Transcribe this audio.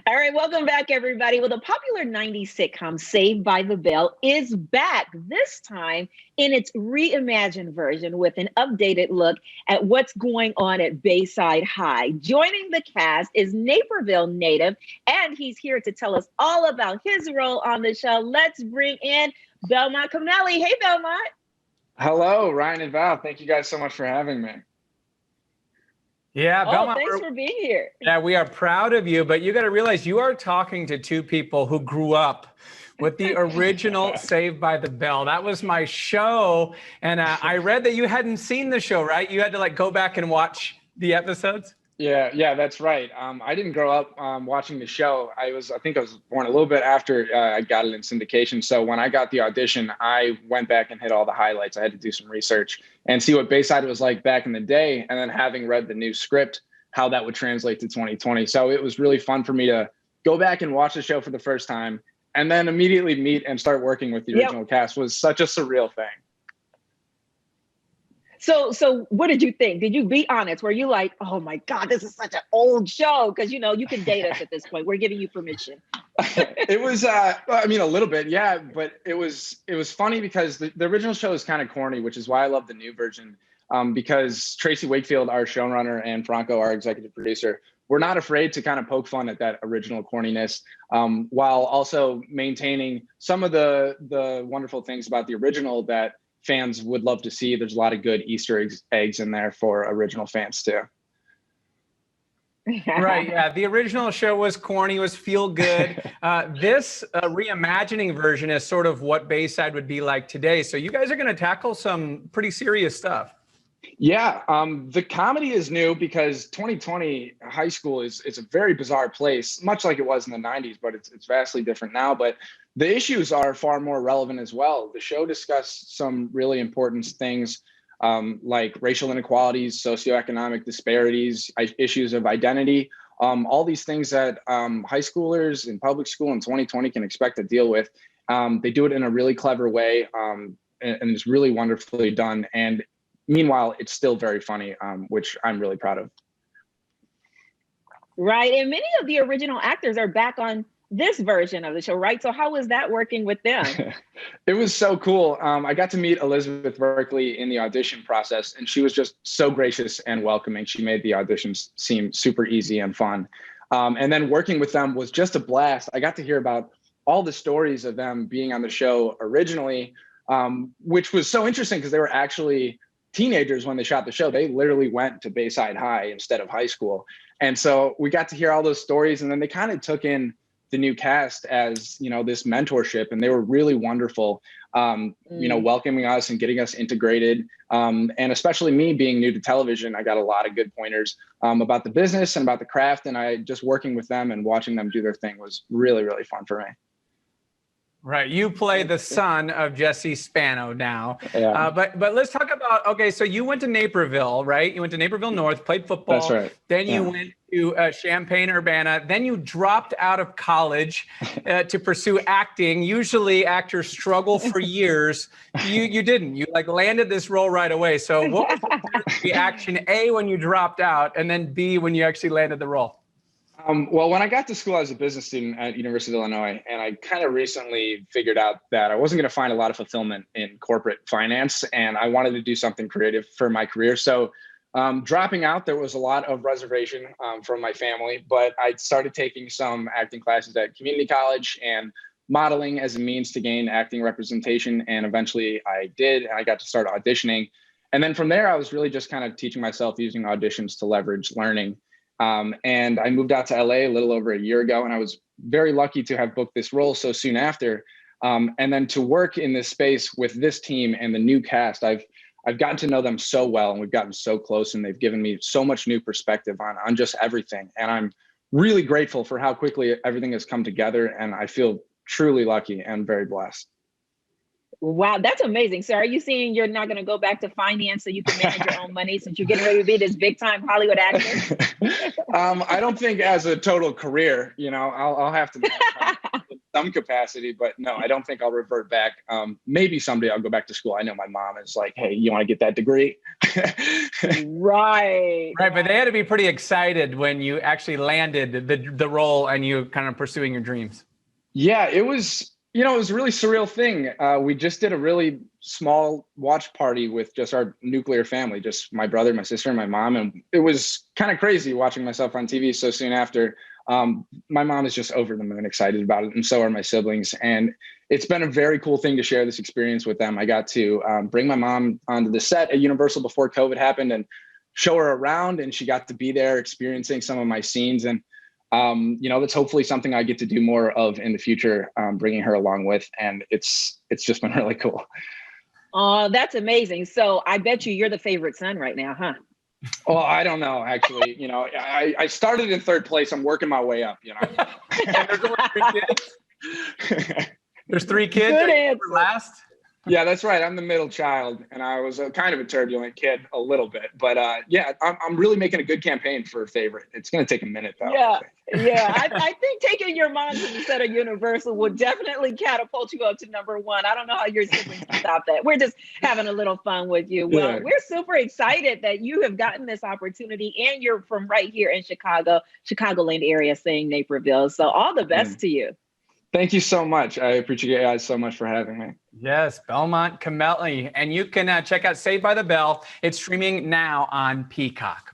All right, welcome back, everybody. Well, the popular 90s sitcom Saved by the Bell is back, this time in its reimagined version with an updated look at what's going on at Bayside High. Joining the cast is Naperville native, and he's here to tell us all about his role on the show. Let's bring in Belmont Cameli. Hey, Belmont. Hello, Ryan and Val. Thank you guys so much for having me. Yeah, Belmont, thanks for being here. Yeah, we are proud of you, but you got to realize you are talking to two people who grew up with the original Saved by the Bell. That was my show, and I read that you hadn't seen the show, right? You had to go back and watch the episodes. Yeah, that's right. I didn't grow up watching the show. I think I was born a little bit after I got it in syndication. So when I got the audition, I went back and hit all the highlights. I had to do some research and see what Bayside was like back in the day. And then having read the new script, how that would translate to 2020. So it was really fun for me to go back and watch the show for the first time and then immediately meet and start working with the original cast was such a surreal thing. So what did you think? Did you be honest? Were you like, oh my God, this is such an old show? Because, you can date us at this point. We're giving you permission. It was, a little bit, yeah. But it was funny because the original show is kind of corny, which is why I love the new version. Because Tracy Wakefield, our showrunner, and Franco, our executive producer, were not afraid to kind of poke fun at that original corniness, while also maintaining some of the wonderful things about the original that fans would love to see. There's a lot of good Easter eggs in there for original fans too. Right, yeah. The original show was corny, was feel good. This reimagining version is sort of what Bayside would be like today. So you guys are going to tackle some pretty serious stuff. Yeah, the comedy is new because 2020 high school is a very bizarre place, much like it was in the 90s, but it's vastly different now. But the issues are far more relevant as well. The show discussed some really important things like racial inequalities, socioeconomic disparities, issues of identity, all these things that high schoolers in public school in 2020 can expect to deal with. They do it in a really clever way, and it's really wonderfully done. And meanwhile, it's still very funny, which I'm really proud of. Right. And many of the original actors are back on this version of the show, right? So how was that working with them? It was so cool. I got to meet Elizabeth Berkley in the audition process, and she was just so gracious and welcoming. She made the auditions seem super easy and fun. And then working with them was just a blast. I got to hear about all the stories of them being on the show originally, which was so interesting because they were actually teenagers when they shot the show. They literally went to Bayside High instead of high school. And so we got to hear all those stories, and then they kind of took in the new cast as, this mentorship, and they were really wonderful, welcoming us and getting us integrated. And especially me being new to television, I got a lot of good pointers about the business and about the craft. And I just working with them and watching them do their thing was really, really fun for me. Right. You play the son of Jesse Spano now. Yeah. But let's talk about, okay, so you went to Naperville, right? You went to Naperville North, played football. That's right. Then you went to Champaign-Urbana. Then you dropped out of college to pursue acting. Usually actors struggle for years. You didn't. You landed this role right away. So what was the reaction, A, when you dropped out, and then B, when you actually landed the role? Well, when I got to school, I was a business student at University of Illinois, and I kind of recently figured out that I wasn't going to find a lot of fulfillment in corporate finance, and I wanted to do something creative for my career. So dropping out, there was a lot of reservation from my family, but I started taking some acting classes at community college and modeling as a means to gain acting representation. And eventually I did, and I got to start auditioning. And then from there, I was really just kind of teaching myself using auditions to leverage learning. And I moved out to LA a little over a year ago, and I was very lucky to have booked this role so soon after. And then to work in this space with this team and the new cast, I've gotten to know them so well, and we've gotten so close, and they've given me so much new perspective on just everything. And I'm really grateful for how quickly everything has come together. And I feel truly lucky and very blessed. Wow, that's amazing. So are you saying you're not going to go back to finance so you can manage your own money since you're getting ready to be this big time Hollywood actor? I don't think as a total career, I'll have to manage some capacity, but no, I don't think I'll revert back. Maybe someday I'll go back to school. I know my mom is like, hey, you want to get that degree? Right. Right, but they had to be pretty excited when you actually landed the role and you kind of pursuing your dreams. Yeah, it was, it was a really surreal thing. We just did a really small watch party with just our nuclear family, just my brother, my sister, and my mom. And it was kind of crazy watching myself on TV so soon after. My mom is just over the moon excited about it, and so are my siblings. And it's been a very cool thing to share this experience with them. I got to bring my mom onto the set at Universal before COVID happened and show her around, and she got to be there experiencing some of my scenes. And that's hopefully something I get to do more of in the future, bringing her along with. And it's just been really cool. Oh, that's amazing. So I bet you're the favorite son right now, huh? Well, I don't know, actually. I started in third place. I'm working my way up, There's only 3 kids. There's 3 kids. Good answer. Last. Yeah, that's right. I'm the middle child, and I was kind of a turbulent kid a little bit. But I'm really making a good campaign for favorite. It's going to take a minute, though. Yeah. I think taking your mom to the set of Universal would definitely catapult you up to #1. I don't know how your siblings can stop that. We're just having a little fun with you. Well, Yeah. We're super excited that you have gotten this opportunity, and you're from right here in Chicagoland area, saying Naperville. So all the best to you. Thank you so much. I appreciate you guys so much for having me. Yes, Belmont Cameli. And you can check out Saved by the Bell. It's streaming now on Peacock.